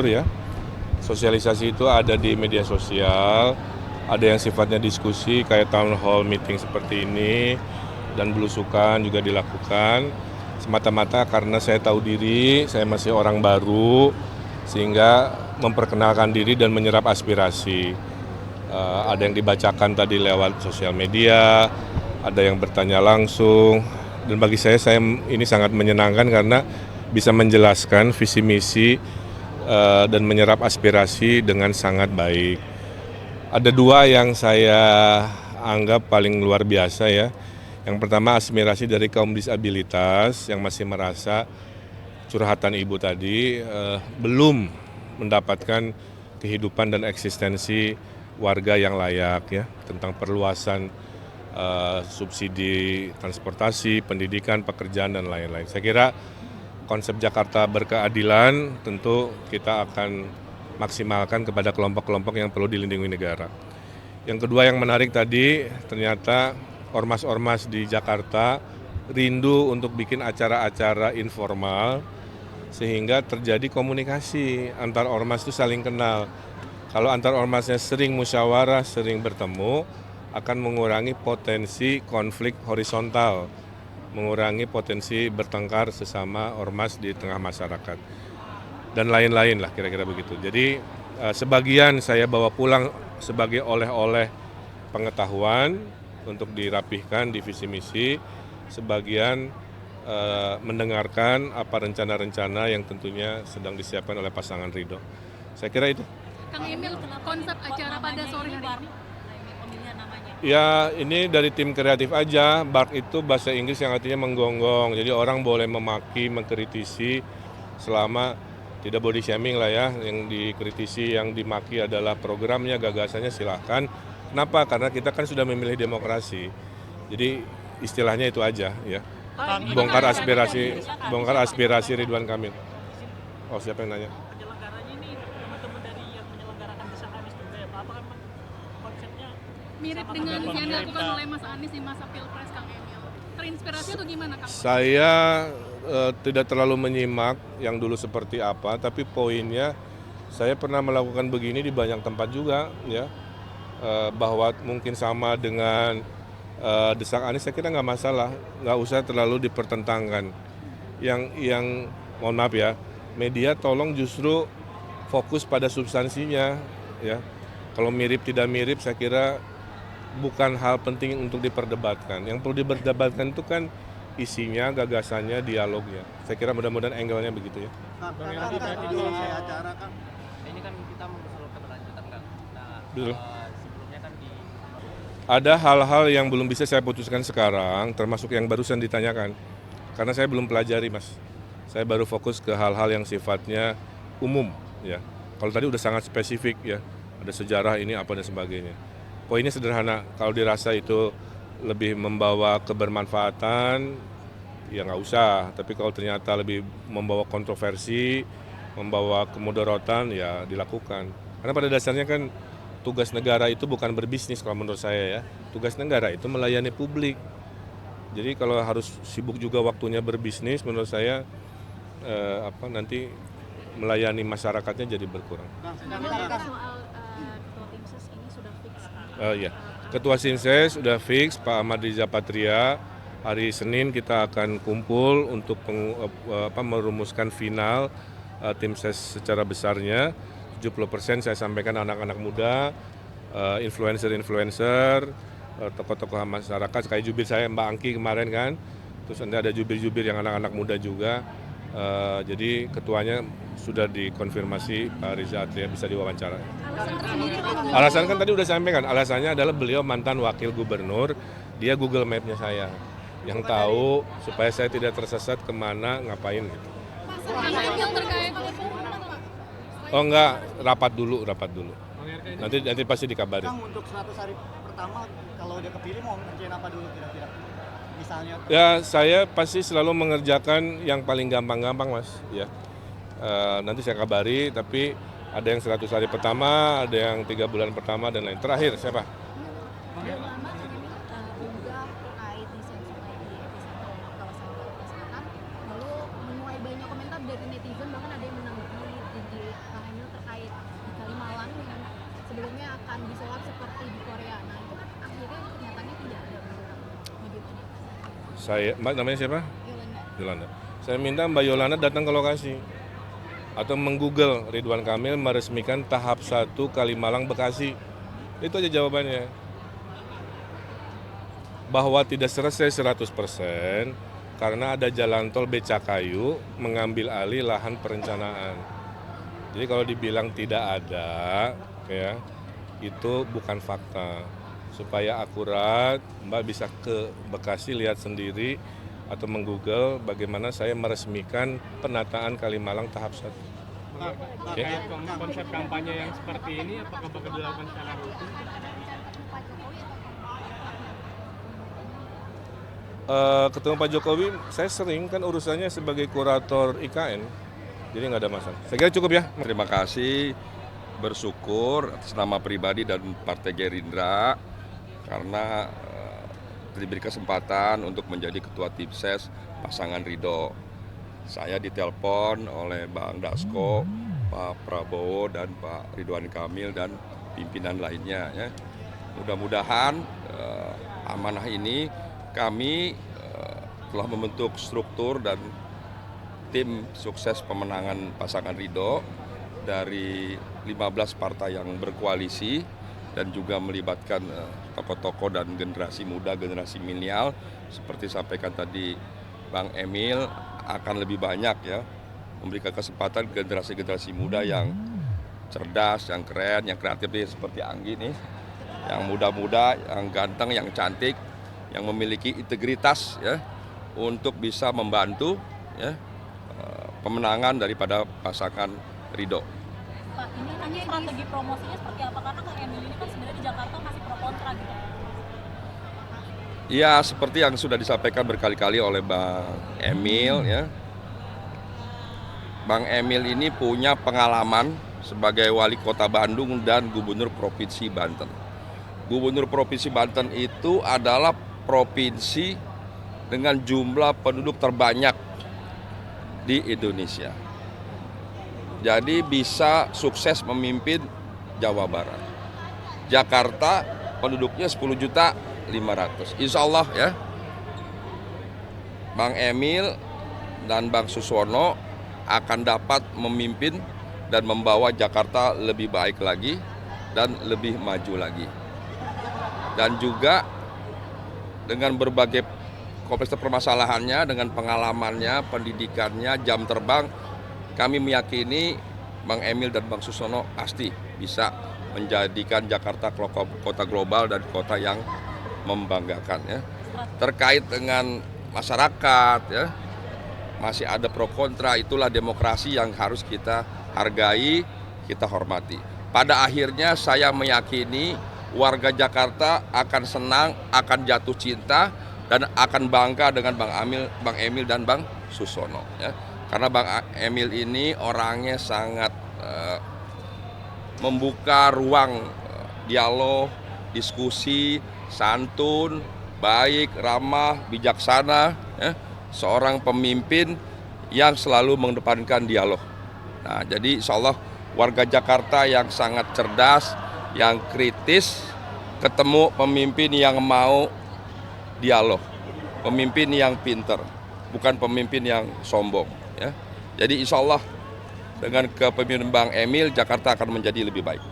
Ya. Sosialisasi itu ada di media sosial, ada yang sifatnya diskusi kayak town hall meeting seperti ini, dan belusukan juga dilakukan. Semata-mata karena saya tahu diri, saya masih orang baru, sehingga memperkenalkan diri dan menyerap aspirasi. Ada yang dibacakan tadi lewat sosial media, ada yang bertanya langsung, dan bagi saya ini sangat menyenangkan karena bisa menjelaskan visi misi dan menyerap aspirasi dengan sangat baik. Ada dua yang saya anggap paling luar biasa ya. Yang pertama aspirasi dari kaum disabilitas yang masih merasa curhatan ibu tadi belum mendapatkan kehidupan dan eksistensi warga yang layak ya, tentang perluasan subsidi transportasi, pendidikan, pekerjaan dan lain-lain. Saya kira konsep Jakarta berkeadilan tentu kita akan maksimalkan kepada kelompok-kelompok yang perlu dilindungi negara. Yang kedua yang menarik tadi, ternyata ormas-ormas di Jakarta rindu untuk bikin acara-acara informal sehingga terjadi komunikasi antar ormas itu saling kenal. Kalau antar ormasnya sering musyawarah, sering bertemu, akan mengurangi potensi konflik horizontal, mengurangi potensi bertengkar sesama ormas di tengah masyarakat dan lain-lain lah kira-kira begitu. Jadi sebagian saya bawa pulang sebagai oleh-oleh pengetahuan untuk dirapihkan di visi misi, sebagian mendengarkan apa rencana-rencana yang tentunya sedang disiapkan oleh pasangan Ridho. Saya kira itu. Kang Emil, konsep acara pada sore hari ini? Ya ini dari tim kreatif aja, bark itu bahasa Inggris yang artinya menggonggong, jadi orang boleh memaki, mengkritisi selama tidak body shaming lah ya, yang dikritisi, yang dimaki adalah programnya, gagasannya silahkan. Kenapa? Karena kita kan sudah memilih demokrasi, jadi istilahnya itu aja ya, bongkar aspirasi Ridwan Kamil. Oh siapa yang nanya? Penyelenggaranya ini teman-teman dari yang menyelenggarakan Desak Anies juga ya Pak, apakah konsepnya Mirip dengan yang dilakukan oleh Mas Anies di masa Pilpres, Kang Emil. Terinspirasi atau gimana, Kang? Saya tidak terlalu menyimak yang dulu seperti apa, tapi poinnya saya pernah melakukan begini di banyak tempat juga, ya, bahwa mungkin sama dengan Desak Anies, saya kira nggak masalah, nggak usah terlalu dipertentangkan. Yang mohon maaf ya, media tolong justru fokus pada substansinya, ya. Kalau mirip tidak mirip, saya kira bukan hal penting untuk diperdebatkan. Yang perlu diperdebatkan itu kan isinya, gagasannya, dialognya. Saya kira mudah-mudahan angle-nya begitu ya. Bang tadi di acara kan ini kan kita selalu keberlanjutan kan. Nah, Betul. sebelumnya kan di Ada hal-hal yang belum bisa saya putuskan sekarang, termasuk yang barusan ditanyakan. Karena saya belum pelajari, Mas. Saya baru fokus ke hal-hal yang sifatnya umum, ya. Kalau tadi udah sangat spesifik ya, ada sejarah ini apa dan sebagainya. Poinnya sederhana, kalau dirasa itu lebih membawa kebermanfaatan, ya nggak usah. Tapi kalau ternyata lebih membawa kontroversi, membawa kemudaratan, ya dilakukan. Karena pada dasarnya kan tugas negara itu bukan berbisnis kalau menurut saya ya. Tugas negara itu melayani publik. Jadi kalau harus sibuk juga waktunya berbisnis, menurut saya nanti melayani masyarakatnya jadi berkurang. Soal ketua tim ses ini sudah fix. Ya. Ketua Sinses sudah fix Pak Ahmad Riza Patria. Hari Senin kita akan kumpul untuk merumuskan final tim ses secara besarnya. 70% saya sampaikan anak-anak muda, influencer-influencer, tokoh-tokoh masyarakat, kayak jubir saya Mbak Angki kemarin kan. Terus ada jubir-jubir yang anak-anak muda juga. Jadi ketuanya sudah dikonfirmasi Pak Riza Patria bisa diwawancara. Alasan tersendiri, Pak? Alasan kan tadi udah sampaikan, alasannya adalah beliau mantan wakil gubernur, dia Google Map-nya saya, yang tahu supaya saya tidak tersesat kemana, ngapain gitu. Kang Emil terkait Oh enggak, rapat dulu. Nanti pasti dikabarin. Kang, untuk 100 hari pertama kalau udah kepilih mau ngerjain apa dulu kira-kira? Misalnya Ya saya pasti selalu mengerjakan yang paling gampang-gampang Mas. Ya. Nanti saya kabari, tapi ada yang 100 hari pertama, ada yang 3 bulan pertama dan lain. Terakhir siapa? Udah lama unggah terkait desain sungai di epicentrum kawasan Jakarta Selatan, lalu menuai banyak komentar dari netizen, bahkan ada yang menanggapi tinggi akan disulap seperti di Korea. Nah itu kan akhirnya kenyataannya tidak ada. Saya, Mbak namanya siapa? Yolanda. Yolanda. Saya minta Mbak Yolanda datang ke lokasi atau menggoogle Ridwan Kamil meresmikan tahap 1 Kalimalang Bekasi. Itu aja jawabannya. Bahwa tidak selesai 100% karena ada jalan tol Becakayu mengambil alih lahan perencanaan. Jadi kalau dibilang tidak ada, ya, itu bukan fakta. Supaya akurat, Mbak bisa ke Bekasi lihat sendiri atau menggoogle bagaimana saya meresmikan penataan Kalimalang tahap 1. Oke. Terkait konsep kampanye yang seperti ini, apakah bakal dilakukan secara rutin? Ketemu Pak Jokowi, saya sering kan urusannya sebagai kurator IKN, jadi nggak ada masalah. Saya kira cukup ya. Terima kasih, bersyukur atas nama pribadi dan Partai Gerindra karena diberi kesempatan untuk menjadi Ketua Tim Ses pasangan Ridho. Saya ditelepon oleh Bang Dasko, Pak Prabowo dan Pak Ridwan Kamil dan pimpinan lainnya. Ya. Mudah-mudahan amanah ini kami telah membentuk struktur dan tim sukses pemenangan pasangan Ridho dari 15 partai yang berkoalisi dan juga melibatkan tokoh-tokoh dan generasi muda, generasi milenial seperti sampaikan tadi Bang Emil akan lebih banyak ya memberikan kesempatan generasi-generasi muda yang cerdas, yang keren, yang kreatif seperti Anggi nih, yang muda-muda, yang ganteng, yang cantik, yang memiliki integritas ya untuk bisa membantu ya pemenangan daripada pasangan Ridho. Pak, ini hanya strategi promosinya seperti apa? Karena Kang Emil ini kan sebenarnya di Jakarta masih pro kontra gitu. Ya seperti yang sudah disampaikan berkali-kali oleh Bang Emil ya. Bang Emil ini punya pengalaman sebagai wali kota Bandung dan gubernur provinsi Banten. Gubernur provinsi Banten itu adalah provinsi dengan jumlah penduduk terbanyak di Indonesia. Jadi bisa sukses memimpin Jawa Barat. Jakarta penduduknya 10.500.000. Insya Allah ya, Bang Emil dan Bang Susono akan dapat memimpin dan membawa Jakarta lebih baik lagi dan lebih maju lagi. Dan juga dengan berbagai kompleks permasalahannya, dengan pengalamannya, pendidikannya, jam terbang, kami meyakini Bang Emil dan Bang Susono pasti bisa menjadikan Jakarta kota global dan kota yang membanggakan ya. Terkait dengan masyarakat ya, masih ada pro kontra, itulah demokrasi yang harus kita hargai, kita hormati. Pada akhirnya saya meyakini warga Jakarta akan senang, akan jatuh cinta dan akan bangga dengan Bang Emil dan Bang Susono ya. Karena Bang Emil ini orangnya sangat membuka ruang dialog, diskusi, santun, baik, ramah, bijaksana ya. Seorang pemimpin yang selalu mengedepankan dialog. Nah, jadi insya Allah warga Jakarta yang sangat cerdas, yang kritis, ketemu pemimpin yang mau dialog, pemimpin yang pinter, bukan pemimpin yang sombong. Ya. Jadi insya Allah dengan kepemimpinan Bang Emil, Jakarta akan menjadi lebih baik.